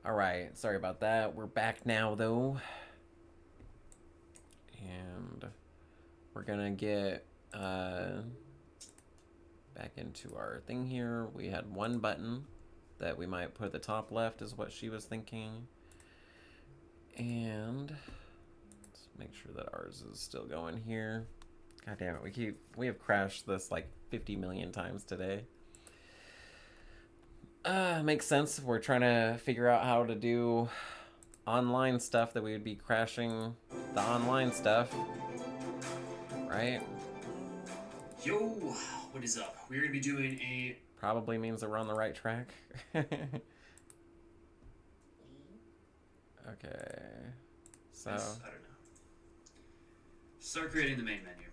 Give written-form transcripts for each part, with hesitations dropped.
Alright, sorry about that. We're back now, though. And we're gonna get back into our thing here. We had one button that we might put at the top left is what she was thinking. And let's make sure that ours is still going here. God damn it, we have crashed this like 50 million times today. Makes sense. We're trying to figure out how to do online stuff that we would be crashing the online stuff. Right? Yo, what is up? We're gonna be doing a... Probably means that we're on the right track. Okay. So... I don't know. Start creating the main menu.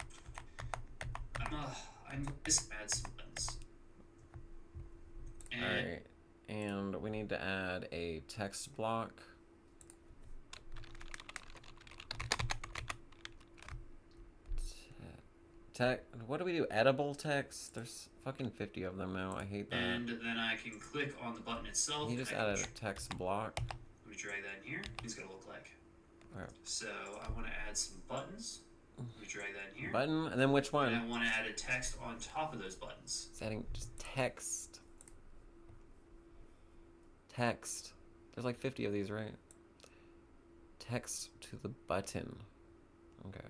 I'm just add some buttons. Alright. And we need to add a text block. What do we do? Edible text? There's fucking 50 of them now. I hate that. And then I can click on the button itself. You just added a text block. Let me drag that in here. It's gonna look like. Right. So I want to add some buttons. Let me drag that in here. Button, and then which one? And I want to add a text on top of those buttons. It's adding just text. Text. There's like 50 of these, right? Text to the button. Okay.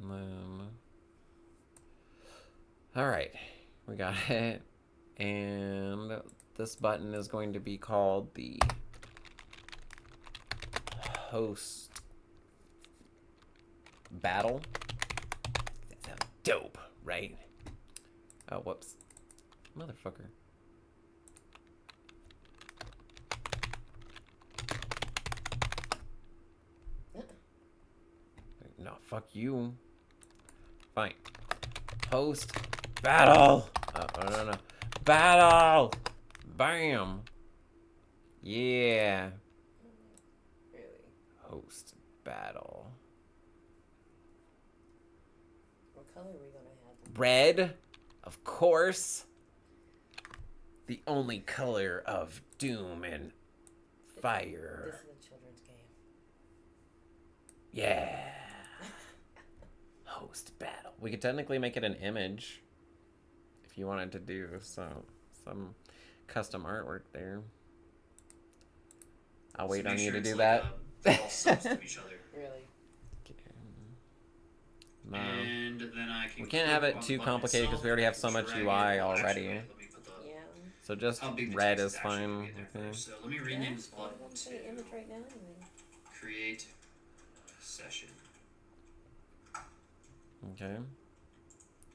And then... Alright. We got it. And this button is going to be called the host battle. That sounds dope, right? Oh, whoops. Motherfucker. No, fuck you. Fine. Host battle. Oh, no. Battle. Bam. Yeah. Really? Host battle. What color are we gonna have? Red, of course. The only color of doom and fire. This is a children's game. Yeah. Host battle. We could technically make it an image if you wanted to do some custom artwork there. I'll wait on you to do that. All subs to each other. Really? No. And then I can. We can't have it too complicated because we already have so much UI already. Yeah. So just red is fine. Okay. So let me rename this Well, button I'm to gonna image right now anyway. create session. Okay.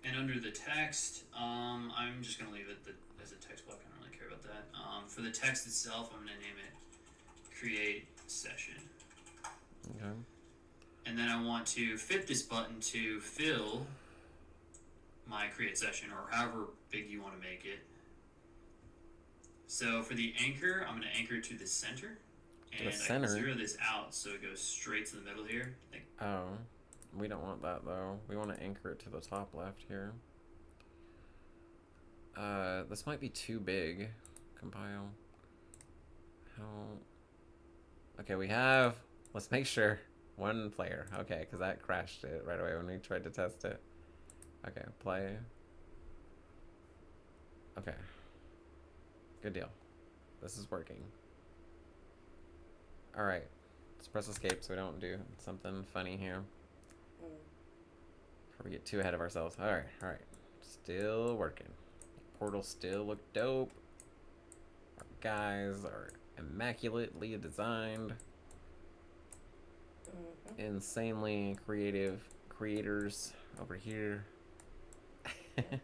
And under the text, I'm just gonna leave it as a text block. I don't really care about that. For the text itself, I'm gonna name it create session. Okay. And then I want to fit this button to fill my create session, or however big you want to make it. So for the anchor, I'm going to anchor to the center. And I can zero this out so it goes straight to the middle here. Like, oh, we don't want that though. We want to anchor it to the top left here. This might be too big. Compile. How? Okay, we have. Let's make sure. One player. Okay, because that crashed it right away when we tried to test it. Okay, play. Okay. Good deal. This is working. Alright. Let's press escape so we don't do something funny here. Before we get too ahead of ourselves. Alright. Still working. Portals still look dope. Our guys are immaculately designed. Insanely creative creators over here. Outstanding.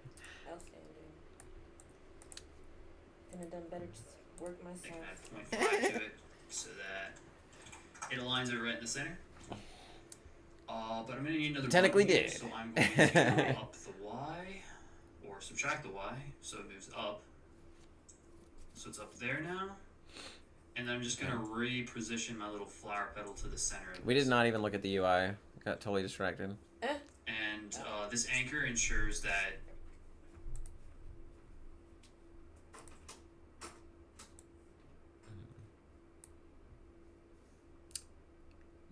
Could have done better just work I myself. can add 0.5 to it so that it aligns it right in the center. But I'm going to need another Technically button here, did. so I'm going to go up the Y, or subtract the Y, so it moves up. So it's up there now. And then I'm just going to reposition my little flower petal to the center. We did not even look at the UI. Got totally distracted. And this anchor ensures that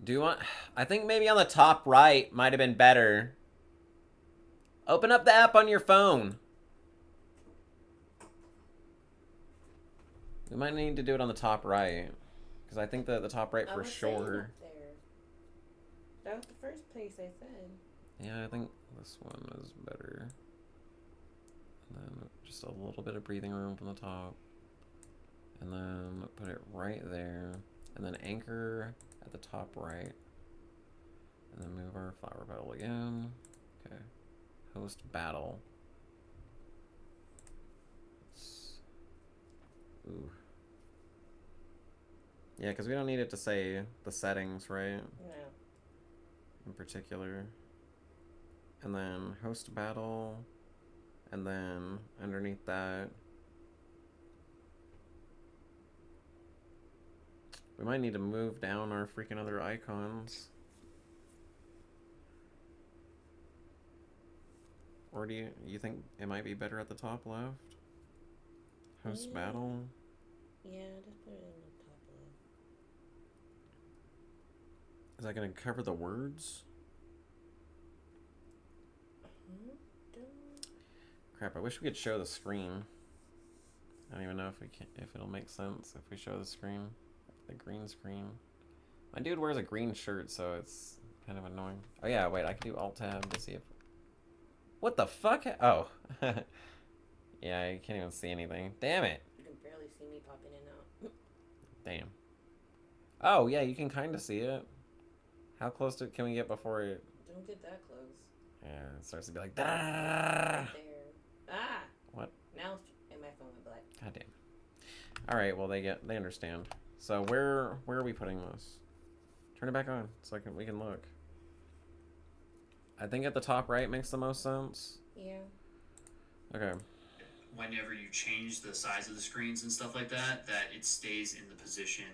Do you want... I think maybe on the top right might have been better. Open up the app on your phone. We might need to do it on the top right. Because I think that the top right I for was saying sure. up there. That was the first place I said. Yeah, I think this one is better. And then just a little bit of breathing room from the top. And then put it right there. And then anchor at the top right. And then move our flower petal again. Okay. Host battle. Ooh. Yeah, because we don't need it to say the settings, right? No. In particular. And then host battle. And then underneath that, we might need to move down our freaking other icons. Or do you think it might be better at the top left? Host battle? Yeah, just put it in the top left. Is that going to cover the words? Crap, I wish we could show the screen. I don't even know if we can, if it'll make sense if we show the screen. The green screen. My dude wears a green shirt, so it's kind of annoying. Oh yeah, wait, I can do Alt-Tab to see if... What the fuck? Oh. Yeah, I can't even see anything. Damn it. You can barely see me popping in and out. Damn. Oh, yeah, you can kind of see it. How close can we get before it... Don't get that close. Yeah, it starts to be like... Right there. Ah! What? Now my phone went black. God damn. Alright, well, they understand. So where are we putting this? Turn it back on so we can look. I think at the top right makes the most sense. Yeah. Okay. Whenever you change the size of the screens and stuff like that, that it stays in the position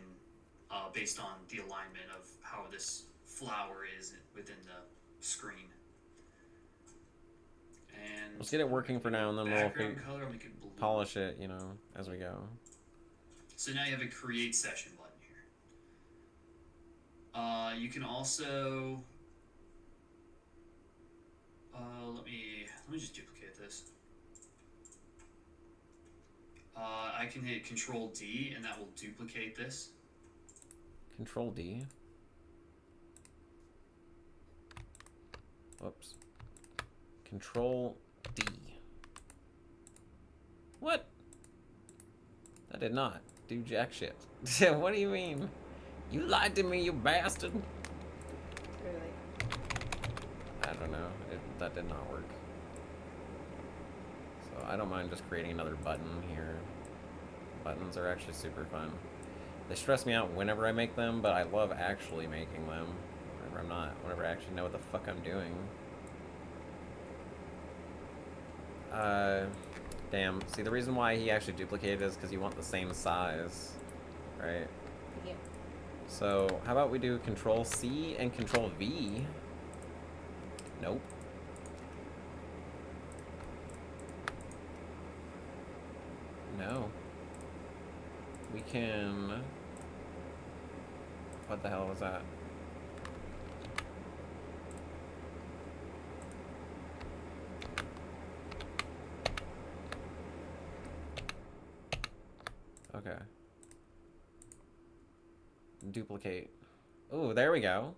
based on the alignment of how this flower is within the screen. And Let's get it working for now, and then background we'll color, make it blue. polish it, you know, as we go. So now you have a create session button here. You can also let me just duplicate this. I can hit Control D and that will duplicate this. Control D. Whoops. Control D. What? That did not do jack shit. What do you mean? You lied to me, you bastard. Really? I don't know. That did not work. So I don't mind just creating another button here. Buttons are actually super fun. They stress me out whenever I make them, but I love actually making them. Whenever I actually know what the fuck I'm doing. Damn. See, the reason why he actually duplicated is because you want the same size, right? Yeah. So, how about we do Control C and Control V? Nope. No. We can... What the hell was that? Okay. Duplicate. Ooh, there we go.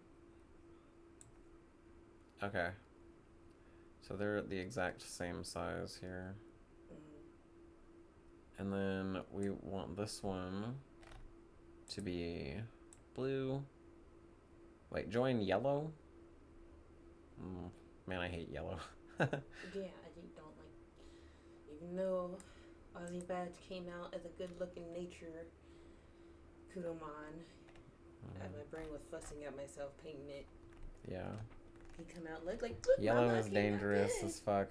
Okay. So they're the exact same size here. And then we want this one to be blue. Wait, join yellow? Man, I hate yellow. Yeah, I just don't like... Even though Ozzy Badge came out as a good-looking nature Kudomon, my brain was fussing at myself painting it. Yeah. He come out look like... Look, Yellow Mama, is I came out dangerous good. as fuck.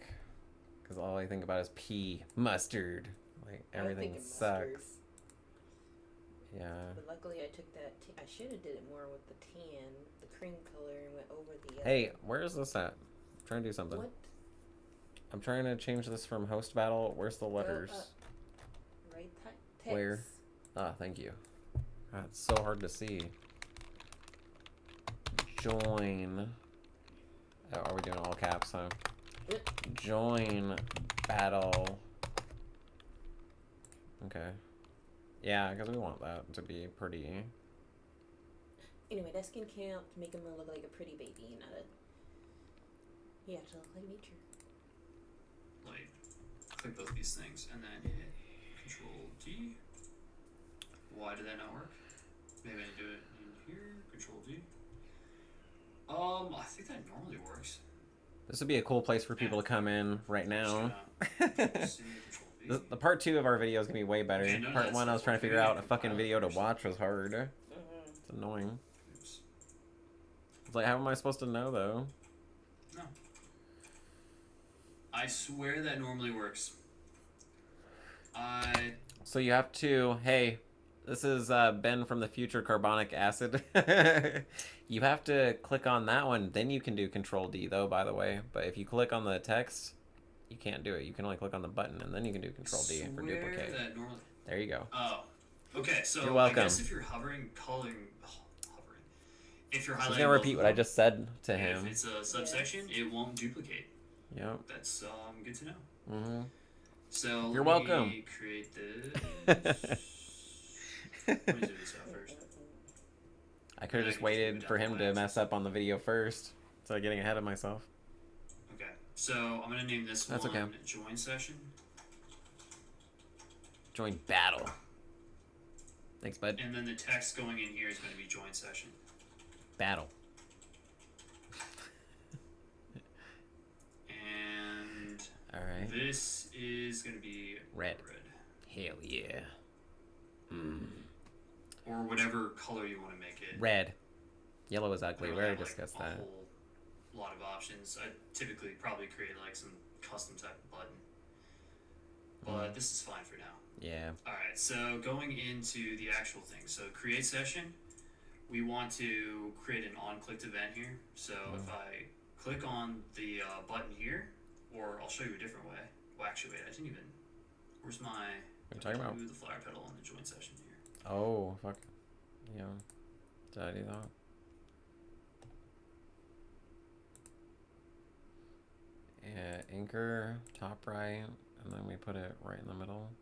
Because all I think about is pea. Mustard. Like, everything I was thinking sucks. mustard. Yeah. But luckily I took that... I should have did it more with the tan, the cream color, and went over the yellow. Hey, where is this at? I'm trying to do something. What? I'm trying to change this from host battle. Where's the letters? Right text. Where? Ah, thank you. God, it's so hard to see. join. Oh, are we doing all caps, huh? Yep. Join battle. Okay. Yeah, because we want that to be pretty. Anyway, that skin can't make him look like a pretty baby, not a. He has to look like nature. Like, click both these things and then hit Control D. Why did that not work? Maybe I need to do it in here. Control D. I think that normally works. This would be a cool place for people to come in right now. Just Control V. The part 2 of our video is gonna be way better. Okay, no, Part that's 1, I was not trying to working. figure out a Compile fucking video to first. watch was hard. Mm-hmm. It's annoying. Oops. It's like, how am I supposed to know though? No. I swear that normally works. So you have to, hey, this is Ben from the future, carbonic acid. You have to click on that one, then you can do Control D though, by the way. But if you click on the text, you can't do it. You can only click on the button, and then you can do Control D for duplicate. That normally... There you go. Oh. Okay, so You're welcome. I guess if you're hovering, if you're highlighting... He's gonna repeat what I just said to him. If it's a subsection, it won't duplicate. Yep. That's good to know. Mm-hmm. So You're let welcome. me create this. Let me do this out first. I could have just waited for him to mess up on the video first, instead of getting ahead of myself. Okay, so I'm gonna name this That's one okay. Join Session. Join battle. Thanks, bud. And then the text going in here is gonna be Join Session. Battle. And Alright. this is gonna be Red. Hell yeah. Or whatever color you want to make it. Red. Yellow is ugly. I We don't already have, discussed a that. whole lot of options. I typically probably create like some custom type of button. But this is fine for now. Yeah. Alright, so going into the actual thing. So create session, we want to create an on-clicked event here. So if I click on the button here, or I'll show you a different way. Well, actually, wait, I didn't even... Where's my... What are you talking about? Do the flower petal on the join session here. Oh, fuck. Yeah. Did I do that? Yeah, anchor, top right, and then we put it right in the middle.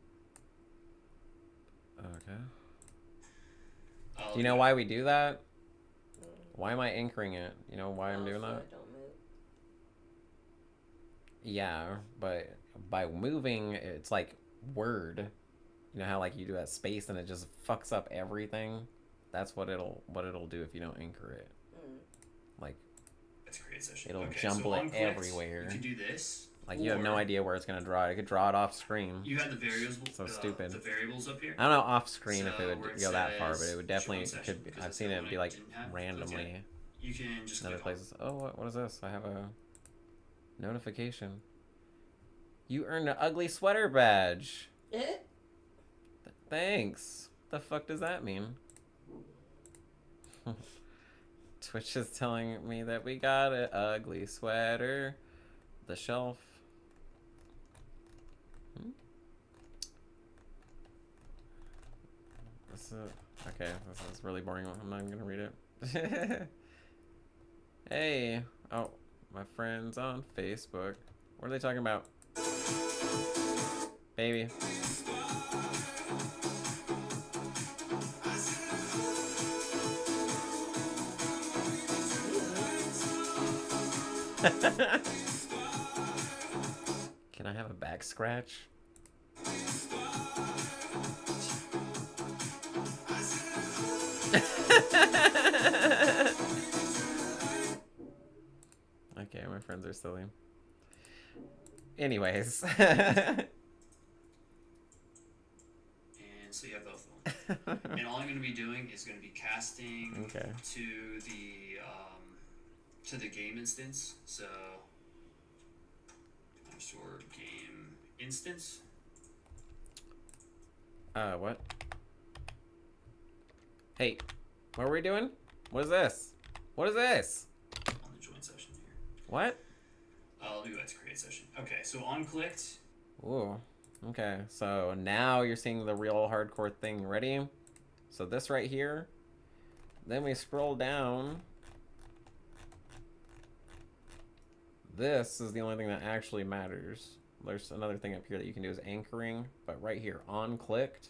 Okay. Do you know why we do that? Why am I anchoring it? You know why I'm doing so that? it don't move. Yeah, but by moving, it's like word. You know how like you do that space and it just fucks up everything? That's what it'll do if you don't anchor it. Like, Let's create session. it'll Okay, jumble so it unclicked, everywhere. You can do this. Like you have no idea where it's gonna draw it. It could draw it off screen. You had the variables. So stupid. The variables up here. I don't know off screen if So it where would it go that far, but says it would definitely join could. session, Be, because I've that's seen the it one be I like didn't have. randomly. You can just In other click places. Oh, what is this? I have a notification. You earned an ugly sweater badge. Thanks. The fuck does that mean? Twitch is telling me that we got an ugly sweater. The shelf. This is okay. This is really boring. I'm not even gonna read it. Hey, oh, my friends on Facebook. What are they talking about? Baby. Can I have a back scratch? Okay, my friends are silly. Anyways. And so you have both of them. And all I'm going to be doing is going to be casting to the game instance. So underscore game instance. What? Hey, what are we doing? What is this? What is this? On the join session here. What? I'll do that to create session. Okay, so on clicked. Ooh. Okay, so now you're seeing the real hardcore thing. Ready? So this right here. Then we scroll down. This is the only thing that actually matters. There's another thing up here that you can do is anchoring, but right here, on clicked.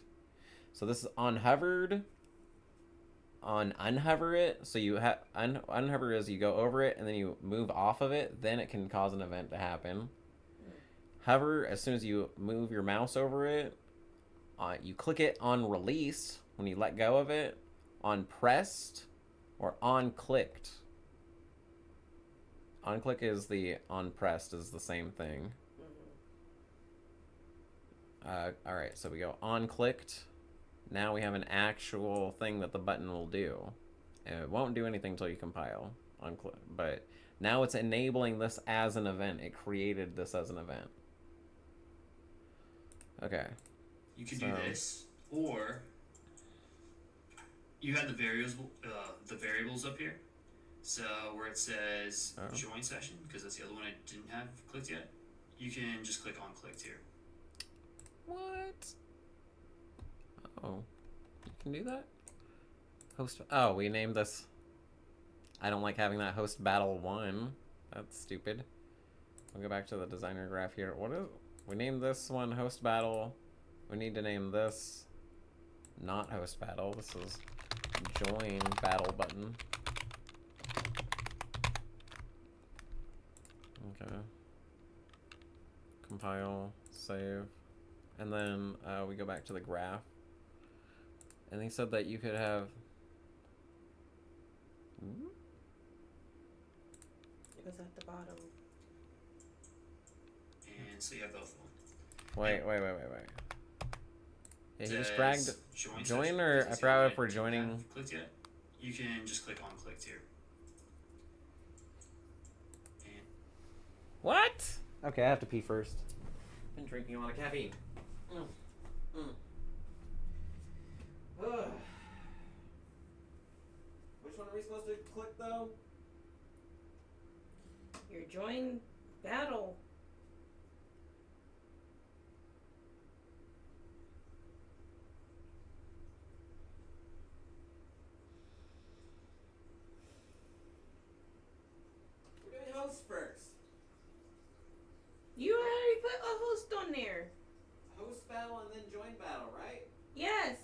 So this is on hovered, on unhover it. So you have unhover is you go over it and then you move off of it, then it can cause an event to happen. Hover, as soon as you move your mouse over it, you click it on release when you let go of it, on pressed, or on clicked. On click is the on pressed is the same thing. All right, so we go on clicked. Now we have an actual thing that the button will do. And it won't do anything until you compile. But now it's enabling this as an event. It created this as an event. Okay. You can do this, or you have the variables up here. So where it says join session, because that's the other one I didn't have clicked yet, you can just click on clicked here. What? Oh, you can do that? Host. Oh, we named this. I don't like having that host battle 1. That's stupid. We'll go back to the designer graph here. What is? We named this one host battle. We need to name this not host battle. This is join battle button. Okay. Compile, save, and then we go back to the graph. And they said that you could have. It was at the bottom. And so you have both of them. Wait. Yeah, he just dragged join session, or I forgot if we're joining. Clicked yet? You can just click on clicked here. And What? Okay, I have to pee first. Been drinking a lot of caffeine. Which one are we supposed to click though? Your join battle. We're doing host first. You already put a host on there. Host battle and then join battle, right? Yes.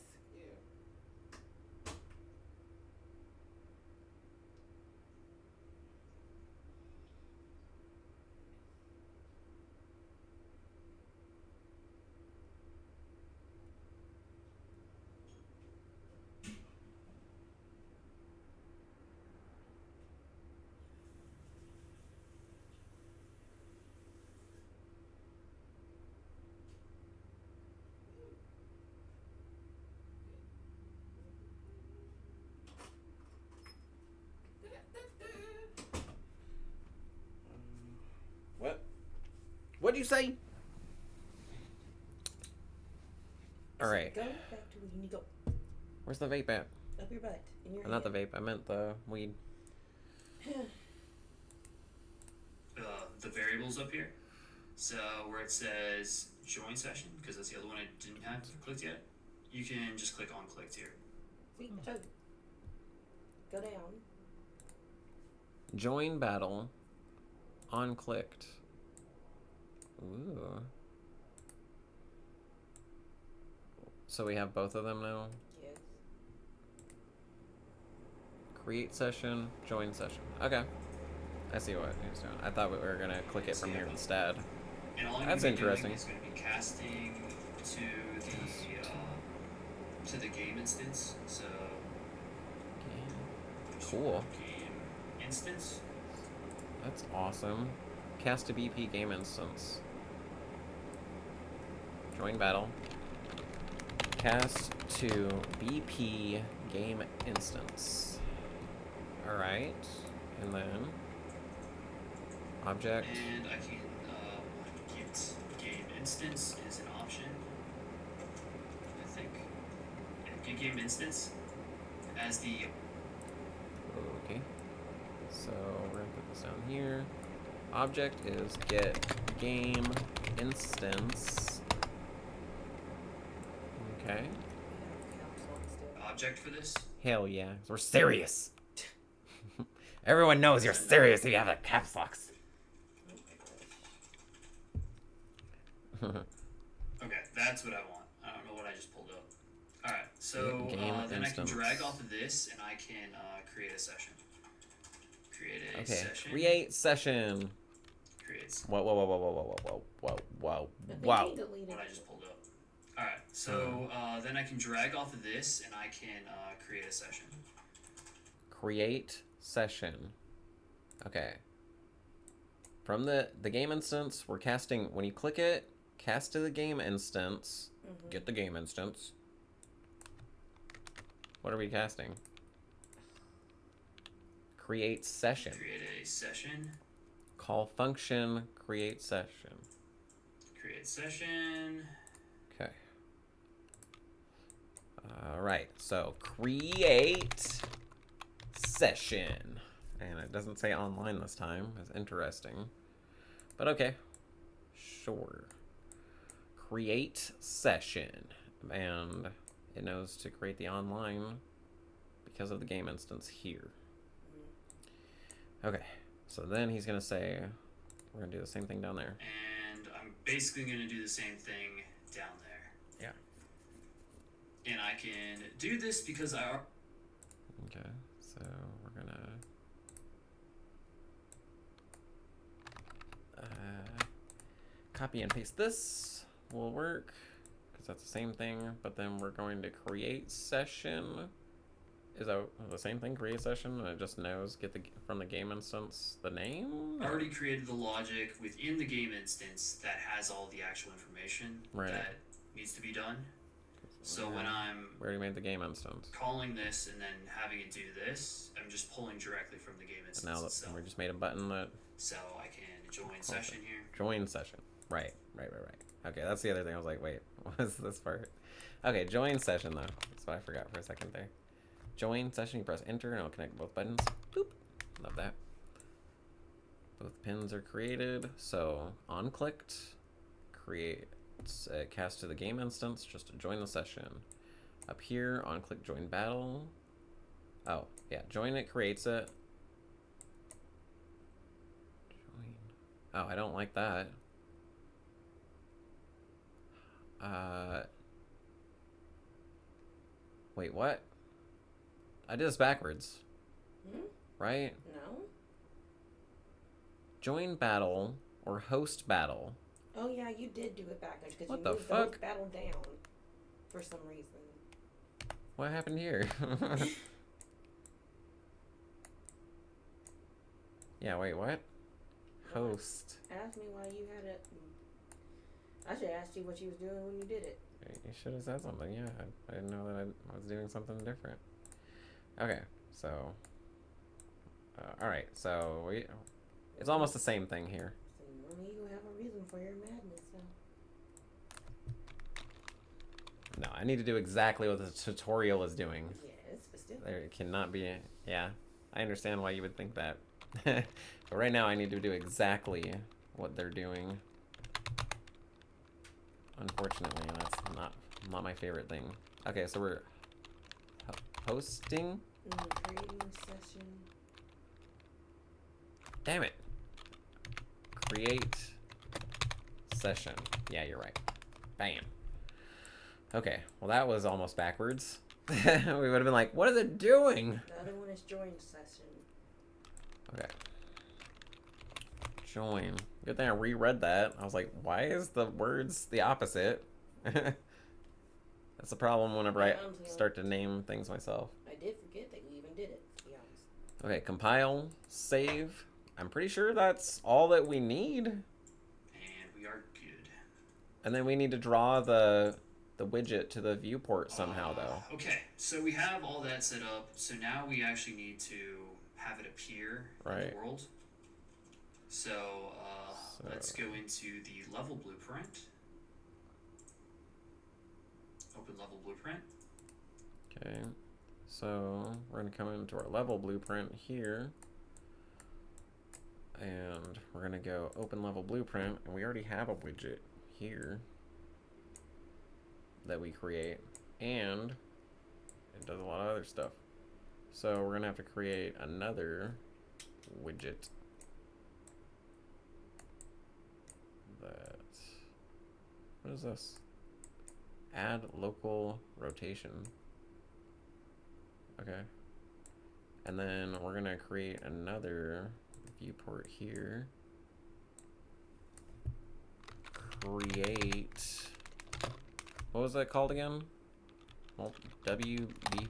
What? What'd you say? All right. Go back to where you need to go. Where's the vape at? Up your butt. In your Not the head. vape. I meant the weed. the variables up here. So where it says join session, because that's the other one I didn't have clicked yet, you can just click on clicked here. See, go down. Join battle. On clicked. Ooh. So we have both of them now. Yes. Create session, join session. Okay. I see what he's doing. I thought we were gonna click it from here instead. And all That's I'm gonna be interesting. doing is going to be casting to the game instance. So Cool. game instance. That's awesome. Cast to BP game instance. Join battle. Cast to BP game instance. Alright. And then object. And I can get game instance is an option. I think. And get game instance as the Okay. So we're gonna put this down here. Object is get game instance. Okay. object for this. Hell yeah. We're serious. Everyone knows you're serious if you have a caps locks. Okay, that's what I want. I don't know what I just pulled up. Alright, so Game then I can instance. drag off of this and I can create a session. Create a Okay, session. create session. Creates. Whoa, whoa, whoa, whoa, whoa, whoa, whoa, whoa, whoa, I think wow. he deleted What I it. just pulled up. Alright, so then I can drag off of this and I can create a session. Create session. Okay. From the game instance, we're casting, when you click it, cast to the game instance. Get the game instance. What are we casting? Create session. Create a session. Call function, create session. Create session. Okay. Alright, so create session. And it doesn't say online this time. It's interesting. But okay. Sure. Create session. And it knows to create the online because of the game instance here. Okay. So then he's going to say, we're going to do the same thing down there. And I'm basically going to do the same thing down there. Yeah. And I can do this because I... Okay. So we're going to... copy and paste this will work because that's the same thing, but then we're going to create session. Is that the same thing? Create session, and it just knows get the from the game instance the name. I already created the logic within the game instance that has all the actual information that needs to be done. So when I'm we already made the game instance. Calling this and then having it do this, I'm just pulling directly from the game instance And now itself. we just made a button that. So I can join session here. Join session. Right. Okay, that's the other thing. I was like, wait, what is this part? Okay, join session though. That's what I forgot for a second there. Join session. You press enter and it'll connect both buttons. Boop. Love that. Both pins are created. So on clicked, create cast to the game instance just to join the session. Up here, on click join battle. Oh yeah, join it creates it. Join. Oh, I don't like that. Wait, what? I did this backwards. Right? No. Join battle or host battle. Oh yeah, you did do it backwards because What you the moved fuck? the battle down for some reason. What happened here? Yeah, wait, what? Host. Ask me why you had it. I should have asked you what you was doing when you did it. You should have said something. Yeah, I didn't know that I was doing something different. Okay, so all right, so it's almost the same thing here. So only you have a reason for your madness, so. No, I need to do exactly what the tutorial is doing. Yes, but still. There cannot be. Yeah, I understand why you would think that, but right now I need to do exactly what they're doing. Unfortunately, that's not my favorite thing. Okay, so we're hosting. Creating session. Damn it. Create session. Yeah, you're right. Bam. Okay, well that was almost backwards. We would have been like, what is it doing? The other one is join session. Okay. Join. Good thing I reread that. I was like, why is the words the opposite? That's the problem whenever I start to name things myself. I did forget that you even did it, to be honest. Okay, compile, save. I'm pretty sure that's all that we need. And we are good. And then we need to draw the widget to the viewport somehow, though. Okay, so we have all that set up. So now we actually need to have it appear in the world. So let's go into the level blueprint. Open level blueprint. Okay, so we're going to come into our level blueprint here. And we're going to go open level blueprint. And we already have a widget here that we create. And it does a lot of other stuff. So we're going to have to create another widget. What is this? Add local rotation. Okay. And then we're gonna create another viewport here. Create. What was that called again? WB.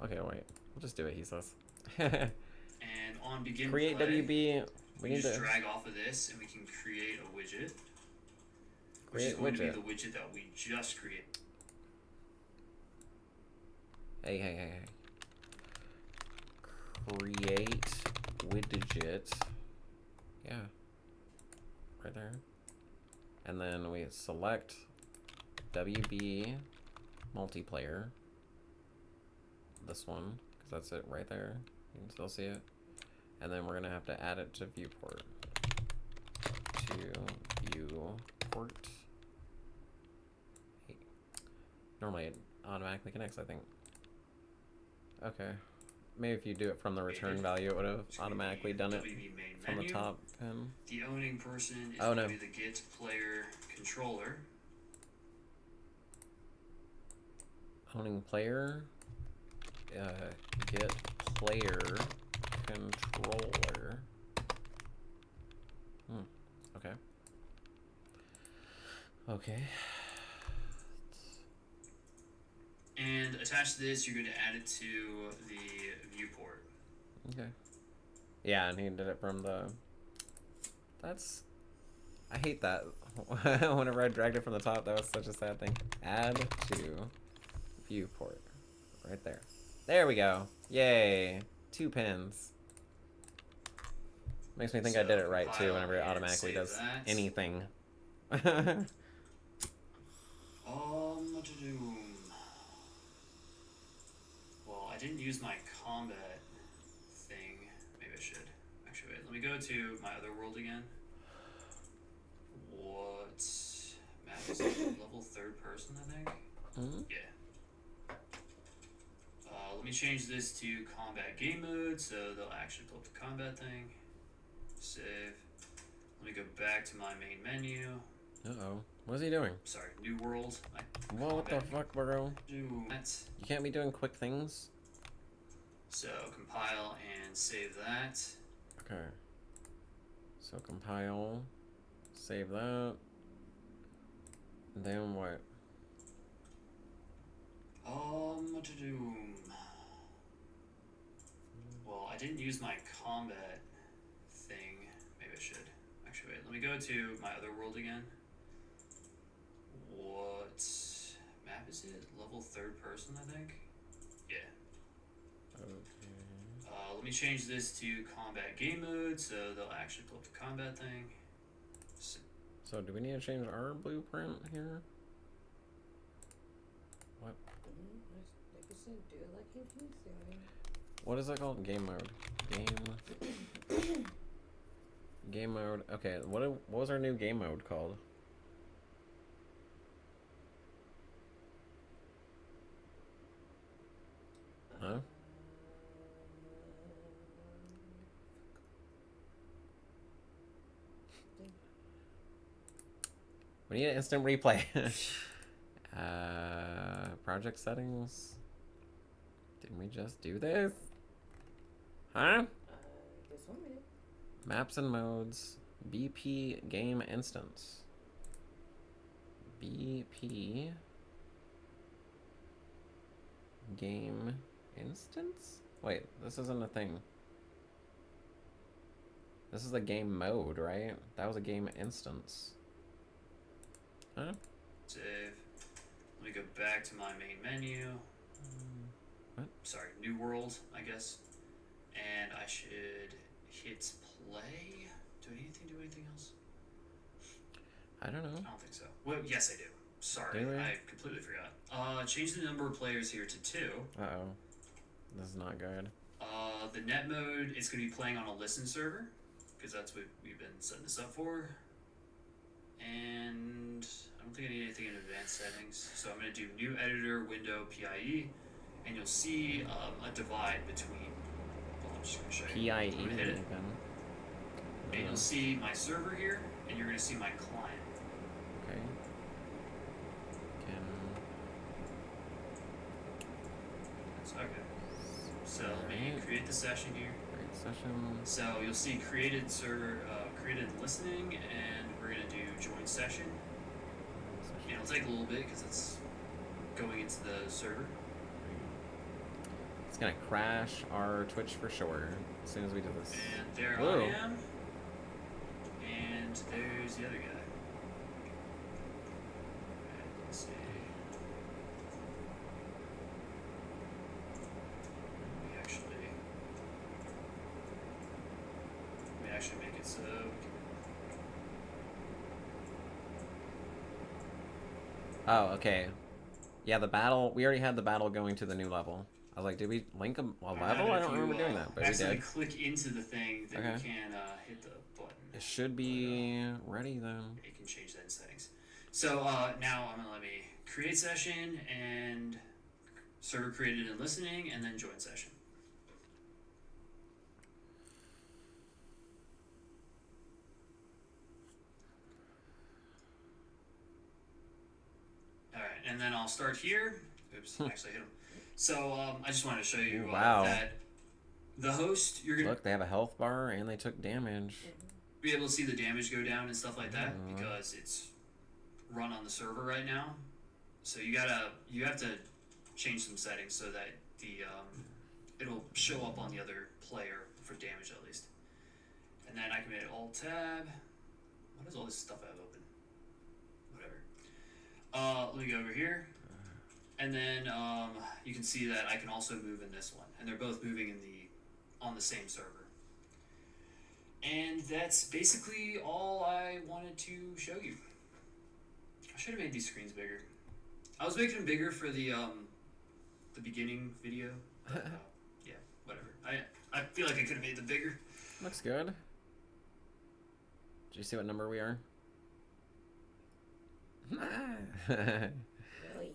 Okay, wait. We'll just do it. He says. And on begin Create play, WB. we can just drag off of this, and we can create a widget. Which is Create going to be widget. the widget that we just created. Hey. Create widget. Yeah. Right there. And then we select WB Multiplayer. This one, because that's it right there. You can still see it. And then we're going to have to add it to viewport. To viewport. Hey. Normally it automatically connects, I think. Okay. Maybe if you do it from the return value, it would have automatically done it from the top pin. The owning person is Oh, going no. to be the Git player controller. Owning player. Get player controller. Okay. Okay. And attached to this, you're going to add it to the viewport. Okay. Yeah, and he did it from the... That's... I hate that. Whenever I dragged it from the top, that was such a sad thing. Add to viewport. Right there. There we go. Yay. 2 pins. Makes me think I did it right, too, whenever it automatically does anything. What to do? Well, I didn't use my combat thing. Maybe I should. Actually, wait. Let me go to my other world again. What map is it? Level 3rd person, I think? Mm-hmm. Yeah. Let me change this to combat game mode, so they'll actually pull up the combat thing. Save. Let me go back to my main menu. Uh-oh. What is he doing? Sorry, new world. Whoa, what the fuck, bro? Do that. You can't be doing quick things? So compile and save that. Okay. So compile. Save that. Then what? What to do? Well, I didn't use my combat thing. Maybe I should. Actually, wait. Let me go to my other world again. What map is it? Level 3rd person, I think? Yeah. Okay. Let me change this to combat game mode, so they'll actually pull up the combat thing. So do we need to change our blueprint here? What? Like you said, do it like he's doing. What is that called? Game mode. Game mode. Okay, what was our new game mode called? Huh? We need an instant replay. Project settings. Didn't we just do this? Huh? Guess what we did. Maps and modes. BP game instance. BP game instance? Wait, this isn't a thing. This is a game mode, right? That was a game instance. Huh? Save. Let me go back to my main menu. What? Sorry, new world, I guess. And I should hit play. Do I need to do anything else? I don't know. I don't think so. Well, yes, I do. Sorry, Do we? I completely forgot. Change the number of players here to 2. Uh-oh. This is not good. The net mode, it's going to be playing on a listen server, because that's what we've been setting this up for. And I don't think I need anything in advanced settings. So I'm going to do new editor, window, PIE, and you'll see a divide between. Well, I'm just going to show you. PIE I'm gonna hit it. even. and you'll see my server here, and you're gonna see my client. Okay. Okay. So let me create the session here. Create session. So you'll see created server, created listening, and we're gonna do join session. And it'll take a little bit because it's going into the server. It's gonna crash our Twitch for sure as soon as we do this. And there Whoa. I am. And there's the other guy. Let's see. Let me actually make it so. Oh, okay. Yeah, the battle. We already had the battle going to the new level. I was like, did we link a level? I don't remember doing that, but we accidentally did. click into the thing, then Okay. you can hit the button. It should be ready then. You can change that in settings. So now I'm gonna let me create session and server created and listening, and then join session. All right, and then I'll start here. Oops, I actually hit him. So I just wanted to show you Wow. that the host, you're gonna Look, they have a health bar and they took damage. be able to see the damage go down and stuff like that because it's run on the server right now. So you have to change some settings so that the it'll show up on the other player for damage at least. And then I can hit Alt Tab. What is all this stuff I have open? Whatever. Let me go over here, and then you can see that I can also move in this one, and they're both moving on the same server. And that's basically all I wanted to show you. I should have made these screens bigger. I was making them bigger for the beginning video. But, yeah, whatever. I feel like I could have made them bigger. Looks good. Did you see what number we are? Really?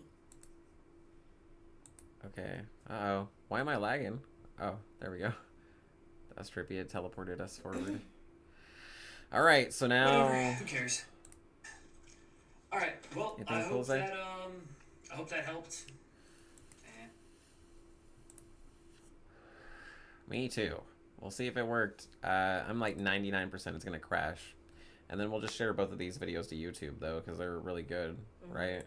Okay. Uh-oh. Why am I lagging? Oh, there we go. That's trippy. It teleported us forward. All right, so now... Whatever. Who cares? All right. Well, I hope that helped. And Me too. We'll see if it worked. I'm like 99% it's going to crash. And then we'll just share both of these videos to YouTube, though, because they're really good, right?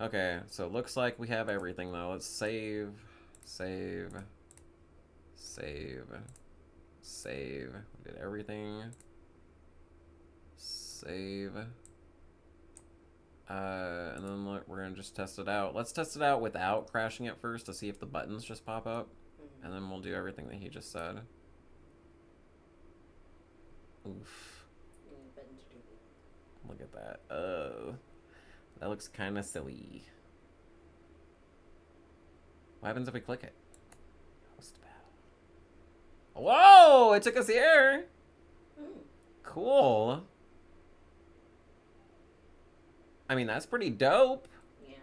Okay, so it looks like we have everything, though. Let's save. We did everything. Save. And then look, we're going to just test it out. Let's test it out without crashing it first to see if the buttons just pop up. And then we'll do everything that he just said. Oof. Look at that. That looks kind of silly. What happens if we click it? Host battle. Whoa! It took us here! Cool. I mean, that's pretty dope. Yeah.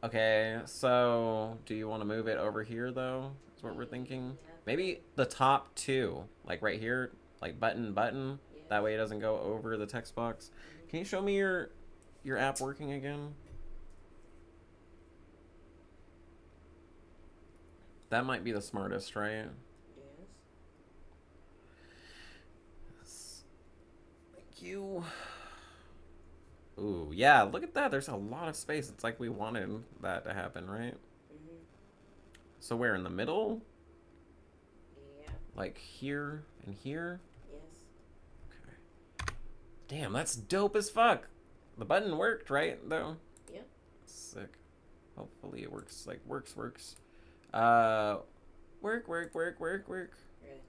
Okay, so do you want to move it over here, though? Is what we're thinking. Maybe the top two. Like right here. Like button. That way it doesn't go over the text box. Can you show me your app working again? That might be the smartest, right? Yes. Thank you. Ooh, yeah, look at that. There's a lot of space. It's like we wanted that to happen, right? So where, in the middle? Yeah. Like here and here? Yes. Okay. Damn, that's dope as fuck. The button worked, right, though? Yep. Sick. Hopefully it works. Like, works. Work. Really?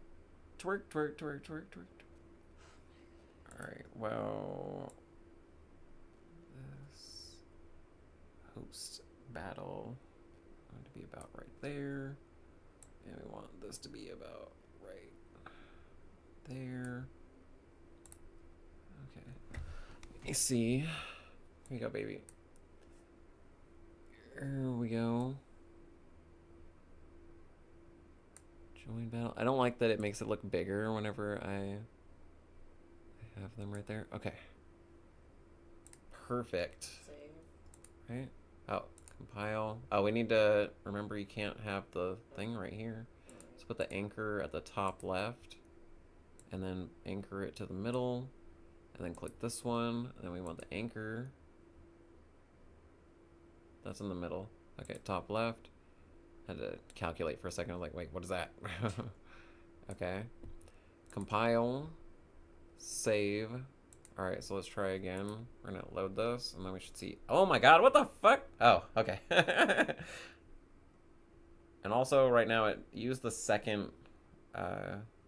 Twerk. Alright, well... This... Host battle... going to be about right there. And we want this to be about right there. Okay. Let me see. Here you go, baby. Here we go. Join battle. I don't like that it makes it look bigger whenever I have them right there. Okay. Perfect. Save. Right? Oh, compile. Oh, we need to remember you can't have the thing right here. Let's put the anchor at the top left, and then anchor it to the middle, and then click this one, and then we want the anchor. That's in the middle. Okay, top left. Had to calculate for a second. I was like, wait, what is that? Okay. Compile. Save. Alright, so let's try again. We're gonna load this, and then we should see. Oh my god, what the fuck? Oh, okay. And also, right now, it used the second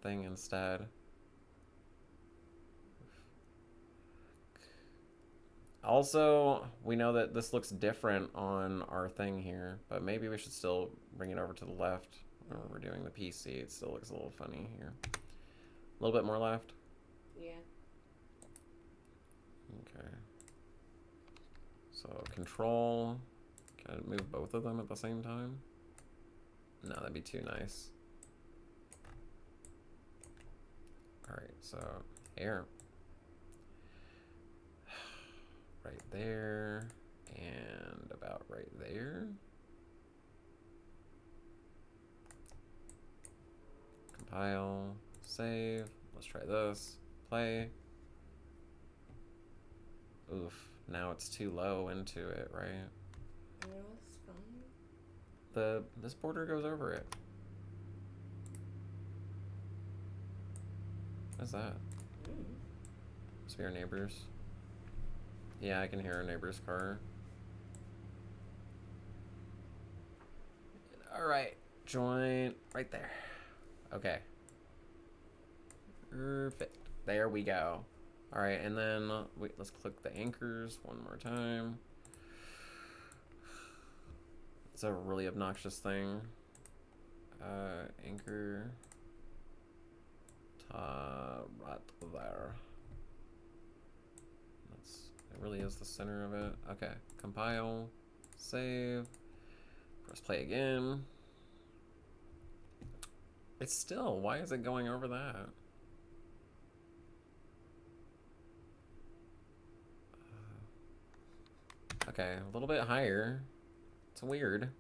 thing instead. Also, we know that this looks different on our thing here, but maybe we should still bring it over to the left when we're doing the PC. It still looks a little funny here. A little bit more left. Yeah. Okay. So control. Can I move both of them at the same time? No, that'd be too nice. Alright, so here. Right there. And about right there. Compile. Save. Let's try this. Play. Oof. Now it's too low into it, right? No, it's fine. This border goes over it. What's that? Must be our neighbors. Yeah, I can hear our neighbor's car. Alright. Join right there. Okay. Perfect. There we go. Alright, and then wait, let's click the anchors one more time. It's a really obnoxious thing. Anchor. Right there. It really is the center of it. Okay, compile, save, press play again. It's still, why is it going over that? Okay, a little bit higher. It's weird.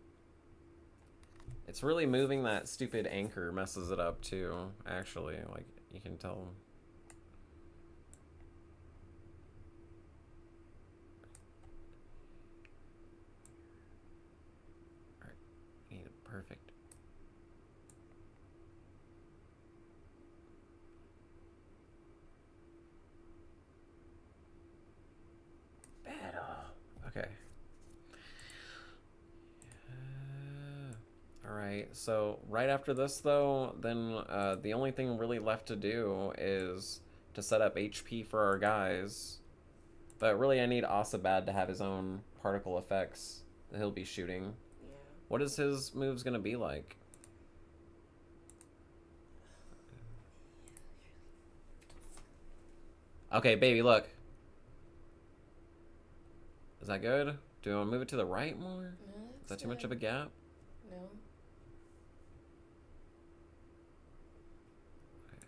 It's really moving that stupid anchor messes it up too, actually. Like, you can tell. Alright, need it perfect. Better. Okay. Alright, so right after this though, then the only thing really left to do is to set up HP for our guys. But really I need Asabad to have his own particle effects that he'll be shooting. Yeah. What is his moves gonna be like? Okay, baby, look. Is that good? Do you want to move it to the right more? No, Is that too much of a gap? No.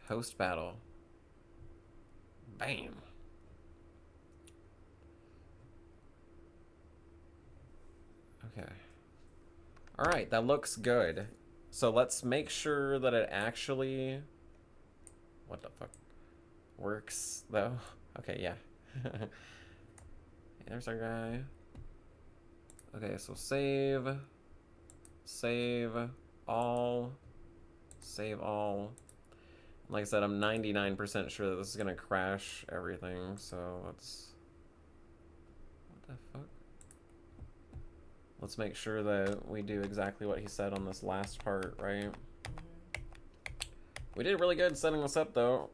Host battle. Bam. Okay. Alright, that looks good. So let's make sure that it actually... What the fuck? Works, though. Okay, yeah. There's our guy. Okay, so save. Save all. Save all. Like I said, I'm 99% sure that this is gonna crash everything, so let's... What the fuck? Let's make sure that we do exactly what he said on this last part, right? We did really good setting this up, though.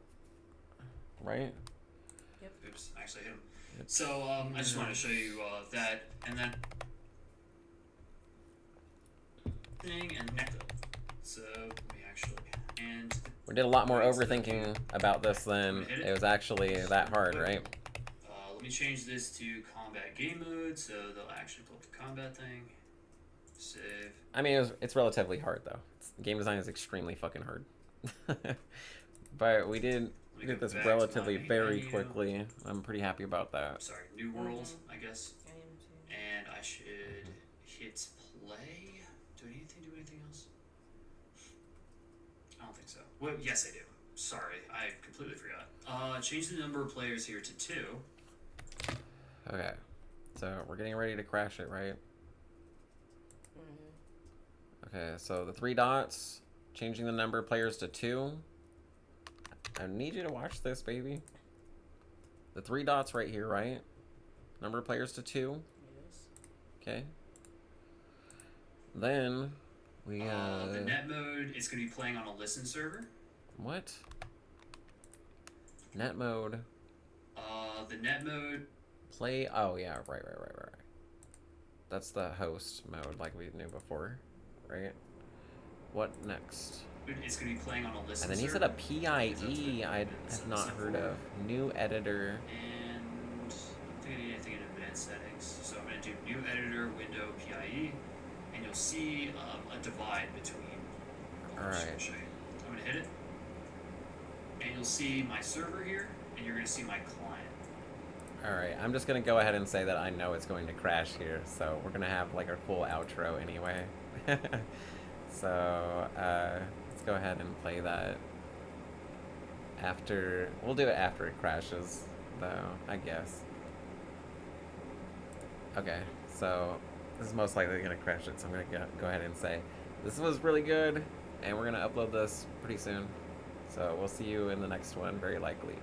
Right? Yep. Oops, I actually hit him. So, I just wanted to show you that, and that thing, and that. So, let me actually, and... We did a lot more overthinking about this than it was actually that hard, right? Let me change this to combat game mode, so they'll actually pull up the combat thing. Save. I mean, it's relatively hard though. Game design is extremely fucking hard. But we did Let me did go this back to relatively my very menu. quickly. I'm pretty happy about that. Sorry, new world, I guess. I am too. And I should hit play. Do I need to do anything else? I don't think so. Well, yes, I do. Sorry, I completely forgot. Change the number of players here to 2. Okay, so we're getting ready to crash it, right? Okay, so the 3 dots, changing the number of players to 2. I need you to watch this, baby. The 3 dots right here, right? Number of players to 2. Yes. Okay. Then we the net mode is going to be playing on a listen server. What? Net mode. The net mode. Play. Oh yeah, right. That's the host mode, like we knew before, right? What next? It's going to be playing on a listen server. And then he said a PIE. I have not heard of. New editor. And I don't think I need anything in advanced settings. So I'm going to do new editor, window, PIE, and you'll see a divide between. All right. I'm going to hit it, and you'll see my server here, and you're going to see my client. Alright, I'm just gonna go ahead and say that I know it's going to crash here, so we're gonna have like our cool outro anyway. So, let's go ahead and play that after. We'll do it after it crashes, though, I guess. Okay, so this is most likely gonna crash it, so I'm gonna go ahead and say this was really good, and we're gonna upload this pretty soon. So we'll see you in the next one, very likely.